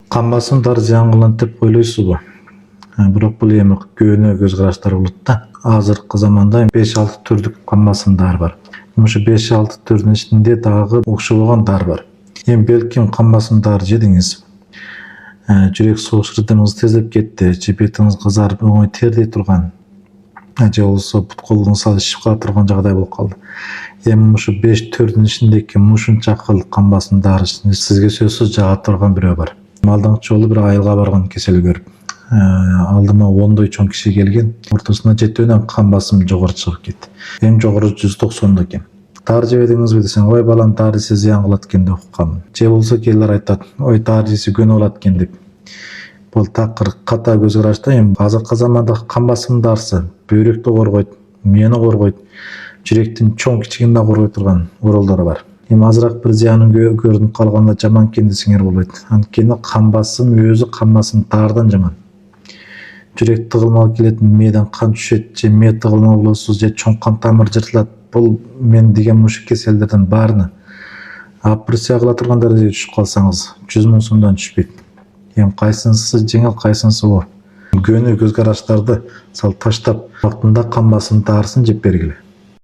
Кан басымдары зыян кылат деп ойлойсузбу? Бирок бул эми көбүнө көз караштар болот да. Азыркы заманда 5-6 түрдүк кан басымдар бар. Ошо 5-6 түрдүн ичинде дагы окшобогондар бар. Эми белким кан басымдарды жедиңиз. Жүрөк согуш ритмиңиз тездеп кетти, же бетиңиз кызарып оңой тердей турган, же болбосо бут колуңуз ишип кала турган жагдай болуп калды. Эми ошо 5 түрдүн ичиндеги ушунчакыл кан басымдары сизге сөзсүз жага турган бирөө бар. Алдыңкы жолу бир айылга барган кесел көрүп, алдыма 10дой чоң киши келген, ортосуна жетөөнөн кан басым жогору чыгып кетти. Эң жогору 190 экен. Дары жебедиңизби десең, ой балам дары жесе зыян кылат экен деп укканмын. Же болсо келер айтат, ой дары жесе көнө болот экен деп. Бул такыр ката көз карашта. Эми азыркы замандагы кан басым дарысы бөйрөктү коргойт, мээни коргойт, жүрөктүн чоң кичигин да коргой турган уралдары бар. Эми азыраак бир зыянын көрүнүп калганда жаман экен десеңер болбойт. Анткени кан басым өзү кан басым дарыдан жаман. Жүрөк тыгылмалуу келет, мээден кан түшөт, же мээ тыгылма болосуз, же чоң кан тамыр жыртылат. Бул мен деген ушул кеселдердин баарына операция кыла турган дарежеге түшүп калсаңыз 100 000 сомдон түшпөйт. Эми кайсынысы жеңил, кайсынысы оор? Көбүнө көз караштарды таштап, вактында кан басым дарысын жеп бергиле.